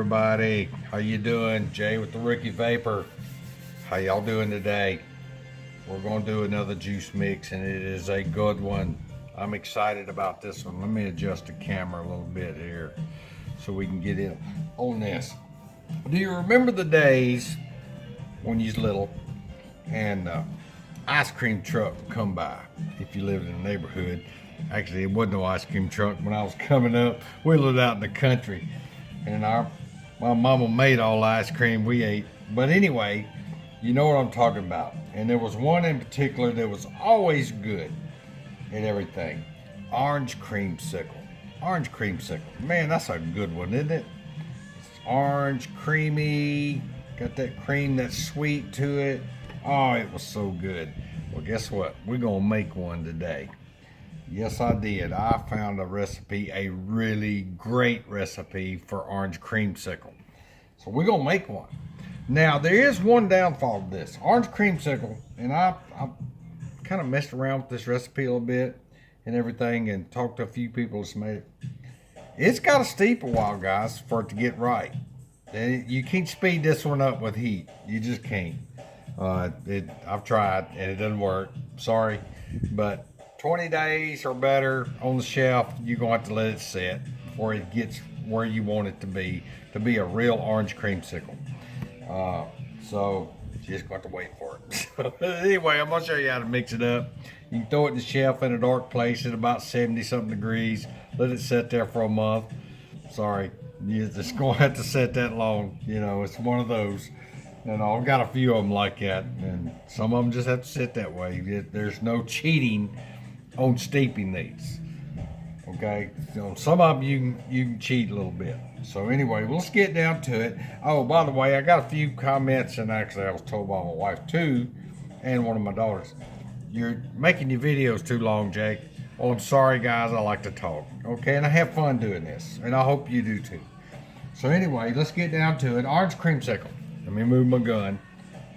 everybody. How you doing? Jay with the Rookie Vapor. How y'all doing today? We're going to do another juice mix, and it is a good one. I'm excited about this one. Let me adjust the camera a little bit here so we can get in on this. Do you remember the days when you was little and ice cream truck would come by if you lived in the neighborhood? Actually, it wasn't no ice cream truck when I was coming up. We lived out in the country, and my mama made all the ice cream we ate. But anyway, you know what I'm talking about. And there was one in particular that was always good and everything. Orange Creamsicle. Orange Creamsicle. Man, that's a good one, isn't it? It's orange, creamy, got that cream that's sweet to it. Oh, it was so good. Well, guess what? We're gonna make one today. Yes, I did. I found a recipe, a really great recipe for orange creamsicle. So we're gonna make one. Now, there is one downfall to this. Orange creamsicle, and I kind of messed around with this recipe a little bit and everything and talked to a few people that's made it. It's got to steep a while, guys, for it to get right. And you can't speed this one up with heat. You just can't. I've tried and it doesn't work. Sorry, but 20 days or better on the shelf, you're going to have to let it set before it gets where you want it to be a real orange creamsicle. So you just got to wait for it. Anyway, I'm going to show you how to mix it up. You can throw it in the shelf in a dark place at about 70-something degrees. Let it sit there for a month. Sorry, you're just going to have to set that long. You know, it's one of those. And I've got a few of them like that. And some of them just have to sit that way. There's no cheating on steeping these. Okay, so some of them you can cheat a little bit. So anyway, let's get down to it. Oh, by the way, I got a few comments, and actually I was told by my wife too, and one of my daughters, you're making your videos too long, Jake. Well, I'm sorry, guys. I like to talk. Okay, and I have fun doing this, and I hope you do too. So anyway, let's get down to it. Orange creamsicle. Let me move my gun.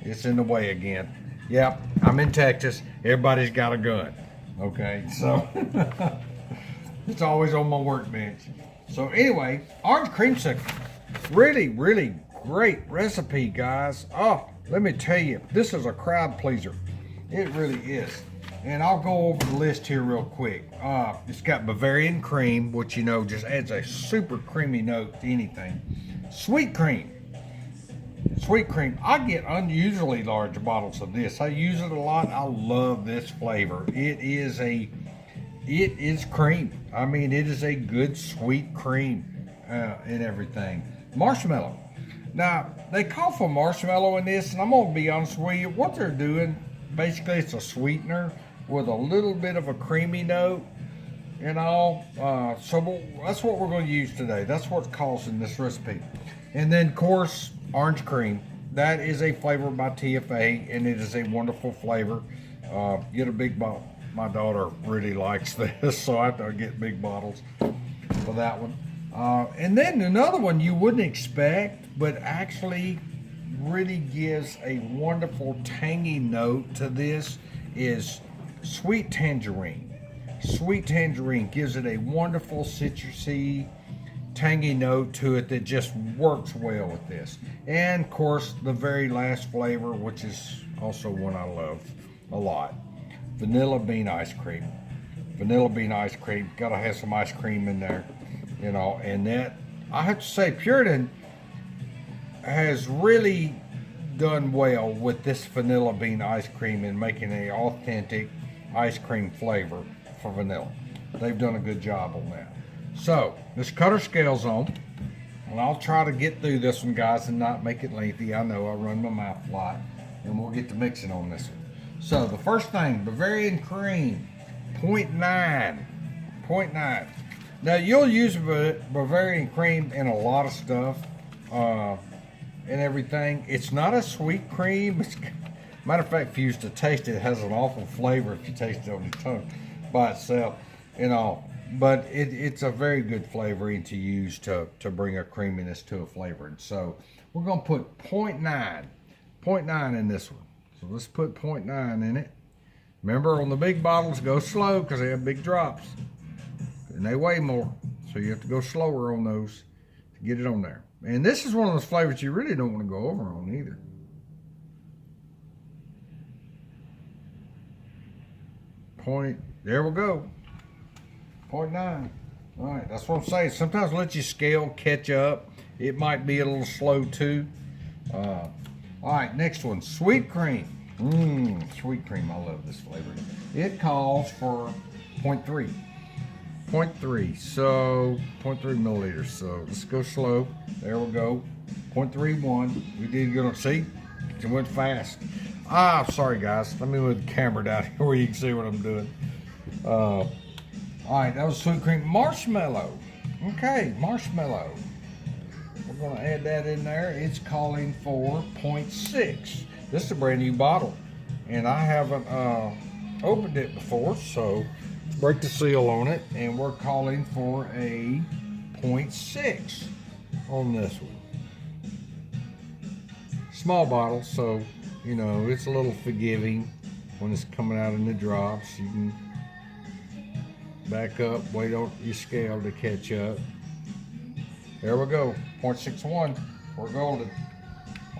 It's in the way again. Yep, I'm in Texas. Everybody's got a gun. Okay, so it's always on my workbench. So anyway, orange creamsicle, really, really great recipe, guys. Oh, let me tell you, this is a crowd pleaser. It really is. And I'll go over the list here real quick. It's got Bavarian cream, which, you know, just adds a super creamy note to anything. Sweet cream. Sweet cream. I get unusually large bottles of this. I use it a lot. I love this flavor. It is cream. I mean, it is a good sweet cream and everything. Marshmallow. Now, they call for marshmallow in this, and I'm going to be honest with you. What they're doing, basically, it's a sweetener with a little bit of a creamy note and all. So that's what we're going to use today. That's what's causing this recipe. And then, of course, orange cream. That is a flavor by TFA, and it is a wonderful flavor. Get a big bottle. My daughter really likes this, so I have to get big bottles for that one. And then another one you wouldn't expect, but actually really gives a wonderful tangy note to this, is sweet tangerine. Sweet tangerine gives it a wonderful citrusy, tangy note to it that just works well with this. And of course, the very last flavor, which is also one I love a lot, vanilla bean ice cream. Vanilla bean ice cream, gotta have some ice cream in there, you know. And that, I have to say, Puritan has really done well with this vanilla bean ice cream in making an authentic ice cream flavor for vanilla. They've done a good job on that. So let's cut our scales on, and I'll try to get through this one, guys, and not make it lengthy. I know I run my mouth a lot, and we'll get to mixing on this one. So the first thing, Bavarian cream, 0.9. 0.9. Now you'll use Bavarian cream in a lot of stuff and everything. It's not a sweet cream. Matter of fact, if you used to taste it, it has an awful flavor if you taste it on your tongue by itself, you know. But it's a very good flavoring to use to bring a creaminess to a flavor. And so we're going to put 0.9 in this one. So let's put 0.9 in it. Remember, on the big bottles, go slow because they have big drops. And they weigh more. So you have to go slower on those to Get it on there. And this is one of those flavors you really don't want to go over on either. There we go. 0.9. All right, that's what I'm saying. Sometimes let your scale catch up. It might be a little slow too. All right, next one, sweet cream. Sweet cream, I love this flavor. It calls for 0.3. 0.3, so 0.3 milliliters. So let's go slow. There we go. 0.31. We did good on, see? It went fast. Sorry guys. Let me move the camera down here where you can see what I'm doing. All right, that was sweet cream. Marshmallow. Okay, marshmallow. We're gonna add that in there. It's calling for 0.6. This is a brand new bottle, and I haven't opened it before, so let's break the seal on it, and we're calling for a 0.6 on this one. Small bottle, so you know it's a little forgiving when it's coming out in the drops. You can back up, wait on your scale to catch up. There we go, 0.61. We're golden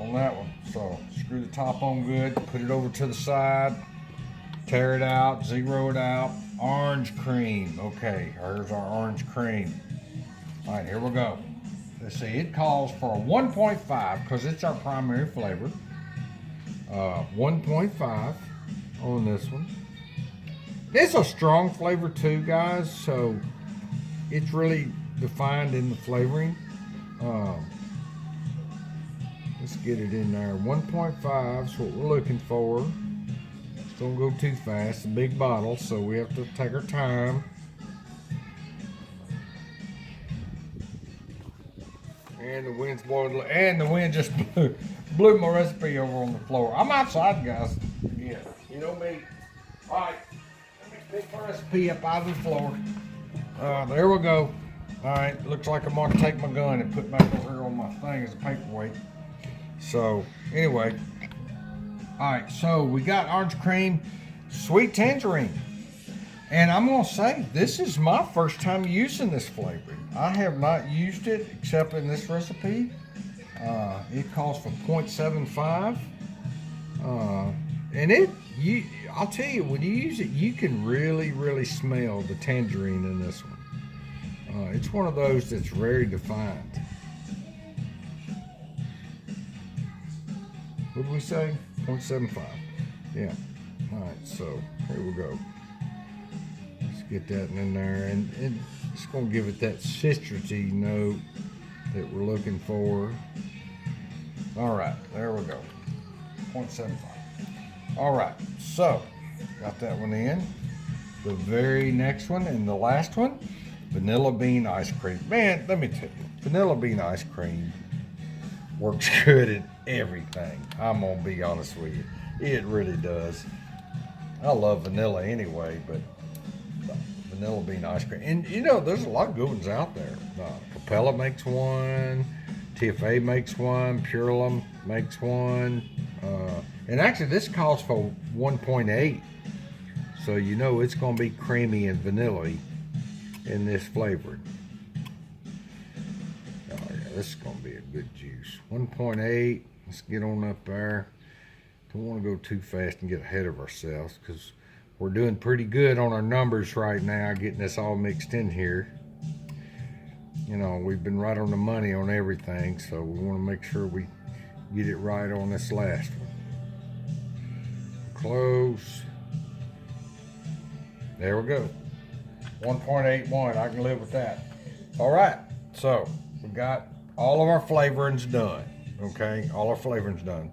on that one. So screw the top on good, put it over to the side, tear it out, zero it out. Orange cream. Okay, here's our orange cream. All right, here we go. Let's see, it calls for a 1.5 because it's our primary flavor. 1.5 on this one. It's a strong flavor too, guys, so it's really defined in the flavoring. Let's get it in there. 1.5 is what we're looking for. Just don't go too fast. It's a big bottle, so we have to take our time. And the wind's blowing, and the wind just blew my recipe over on the floor. I'm outside, guys. Yeah, you know me. All right, let me pick my recipe up out of the floor. There we go. All right, looks like I'm gonna take my gun and put it back over here on my thing as a paperweight. So anyway, all right, so we got orange cream, sweet tangerine. And I'm gonna say, this is my first time using this flavor. I have not used it except in this recipe. It calls for 0.75. And I'll tell you, when you use it, you can really, really smell the tangerine in this one. It's one of those that's very defined. What did we say? 0.75. Yeah. All right, so here we go. Let's get that in there, and it's going to give it that citrusy note that we're looking for. All right, there we go. 0.75. All right, so got that one in. The very next one and the last one, vanilla bean ice cream. Man, let me tell you, vanilla bean ice cream works good in everything. I'm gonna be honest with you, it really does. I love vanilla anyway, but vanilla bean ice cream, and you know, there's a lot of good ones out there. Capella makes one, TFA makes one, Purelum makes one, and actually this calls for 1.8, so you know it's gonna be creamy and vanilla-y in this flavor. Oh yeah, this is gonna be a good juice. 1.8. Let's get on up there. Don't want to go too fast and get ahead of ourselves because we're doing pretty good on our numbers right now, getting this all mixed in here. You know, we've been right on the money on everything, so we want to make sure we get it right on this last one. Close. There we go. 1.81. I can live with that. All right, so we got all of our flavorings done. Okay, all our flavorings done.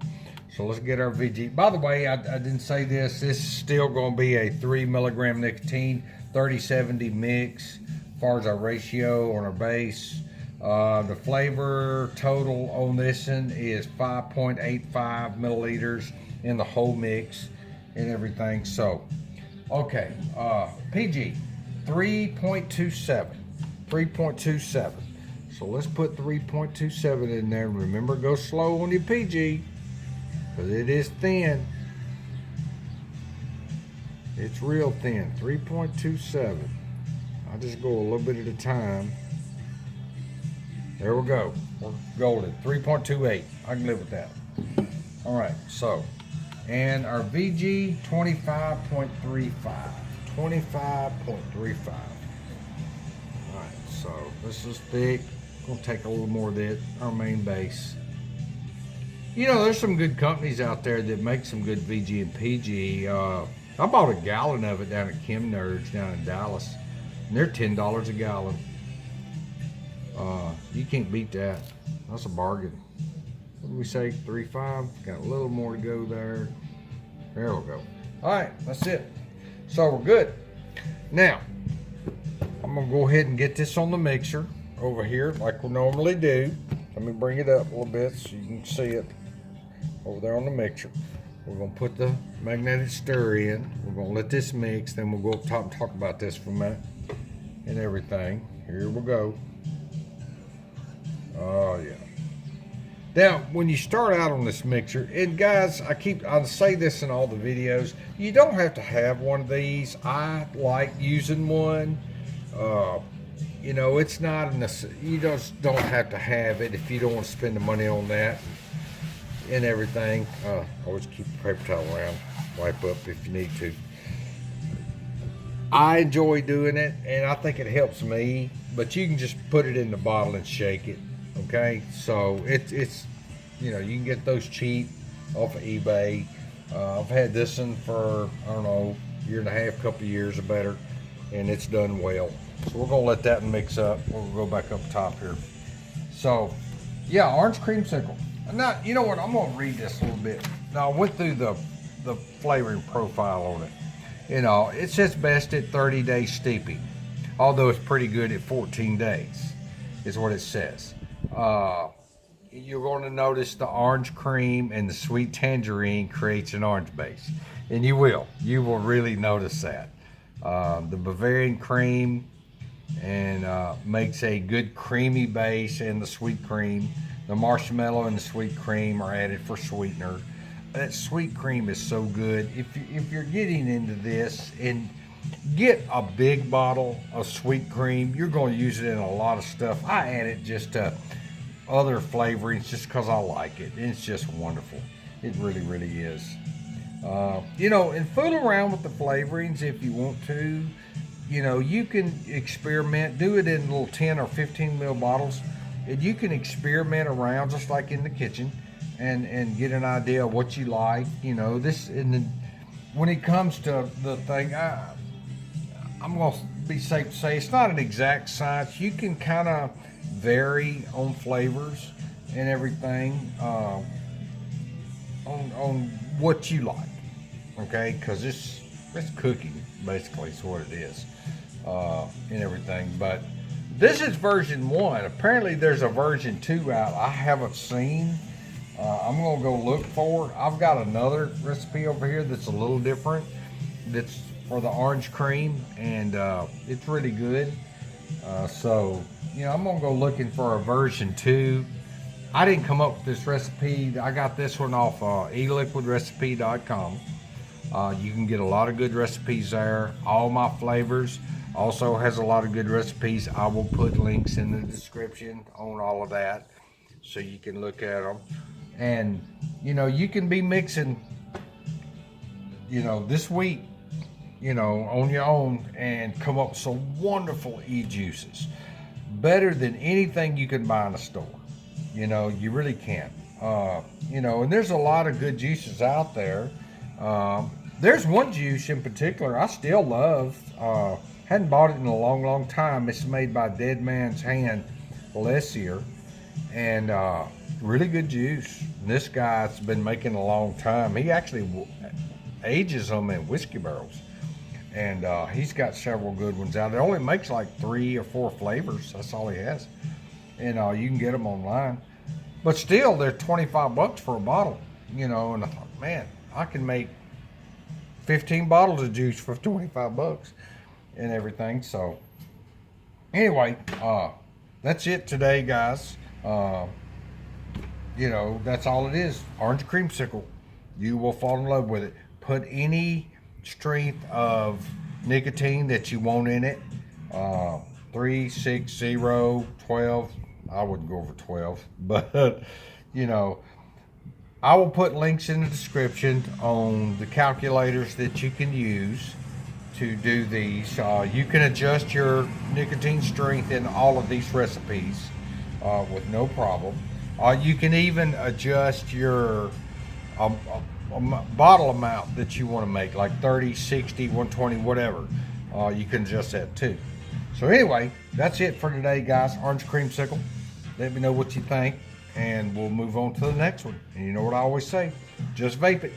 So let's get our VG. By the way, I didn't say this. This is still going to be a 3 milligram nicotine, 30-70 mix as far as our ratio on our base. The flavor total on this one is 5.85 milliliters in the whole mix and everything. So, okay, PG, 3.27. 3.27. So let's put 3.27 in there. Remember, go slow on your PG because it is thin. It's real thin. 3.27. I'll just go a little bit at a time. There we go. We're golden. 3.28. I can live with that. All right, so, and our VG 25.35. 25.35. All right, so this is thick. Gonna take a little more of that, our main base. You know, there's some good companies out there that make some good VG and PG. I bought a gallon of it down at Chem Nerds down in Dallas, and they're $10 a gallon. You can't beat that. That's a bargain. What do we say? 3.5. Got a little more to go there. There we go. All right, that's it. So we're good. Now, I'm gonna go ahead and get this on the mixer over here like we normally do. Let me bring it up a little bit so you can see it over there on the mixer. We're gonna put the magnetic stir in. We're gonna let this mix, then we'll go up top and talk about this for a minute and everything. Here we go. Oh yeah. Now, when you start out on this mixer, and guys, I say this in all the videos, you don't have to have one of these. I like using one. You know, it's not you just don't have to have it if you don't want to spend the money on that and everything. Always keep the paper towel around, wipe up if you need to. I enjoy doing it, and I think it helps me, but you can just put it in the bottle and shake it. Okay, so it's you know, you can get those cheap off of eBay. I've had this one for, I don't know, year and a half, couple of years or better, and it's done well. So we're gonna let that mix up. We'll go back up top here. So yeah, orange creamsicle. Now, you know what, I'm gonna read this a little bit. Now, I went through the flavoring profile on it. You know, it says best at 30-day steeping, although it's pretty good at 14 days, is what it says. You're going to notice the orange cream and the sweet tangerine creates an orange base, and you will really notice that. The Bavarian cream and makes a good creamy base, and the sweet cream, the marshmallow and the sweet cream are added for sweetener. That sweet cream is so good. If you're getting into this, and get a big bottle of sweet cream, you're going to use it in a lot of stuff. I add it just to other flavorings just because I like it. It's just wonderful. It really, really is. You know, and fool around with the flavorings if you want to. You know, you can experiment, do it in little 10 or 15 ml bottles, and you can experiment around just like in the kitchen and get an idea of what you like. You know, this, and then when it comes to the thing, I'm going to be safe to say it's not an exact science. You can kind of vary on flavors and everything on what you like, okay? Because it's cooking basically is what it is, and everything. But this is version 1. Apparently there's a version 2 out I haven't seen. I'm gonna go look for it. I've got another recipe over here that's a little different, that's for the orange cream, and it's really good. So, you know, I'm gonna go looking for a version 2. I didn't come up with this recipe. I got this one off eliquidrecipe.com. You can get a lot of good recipes there. All my flavors also has a lot of good recipes. I will put links in the description on all of that so you can look at them. And, you know, you can be mixing, you know, this week, you know, on your own and come up with some wonderful e-juices. Better than anything you can buy in a store. You know, you really can. You know, and there's a lot of good juices out there. There's one juice in particular I still love. Hadn't bought it in a long, long time. It's made by Dead Man's Hand, Lessier, and really good juice. And this guy's been making a long time. He actually ages them in whiskey barrels, and he's got several good ones out there. Only makes like 3 or 4 flavors. That's all he has, and you can get them online. But still, they're $25 for a bottle. You know, and I thought, man, I can make 15 bottles of juice for $25 and everything. So anyway, that's it today, guys. You know, that's all it is. Orange creamsicle. You will fall in love with it. Put any strength of nicotine that you want in it. 3, 6, 0, 12. I wouldn't go over 12, but you know, I will put links in the description on the calculators that you can use to do these. You can adjust your nicotine strength in all of these recipes with no problem. You can even adjust your bottle amount that you want to make, like 30, 60, 120, whatever. You can adjust that too. So anyway, that's it for today, guys. Orange Creamsicle. Let me know what you think, and we'll move on to the next one. And you know what I always say, just vape it.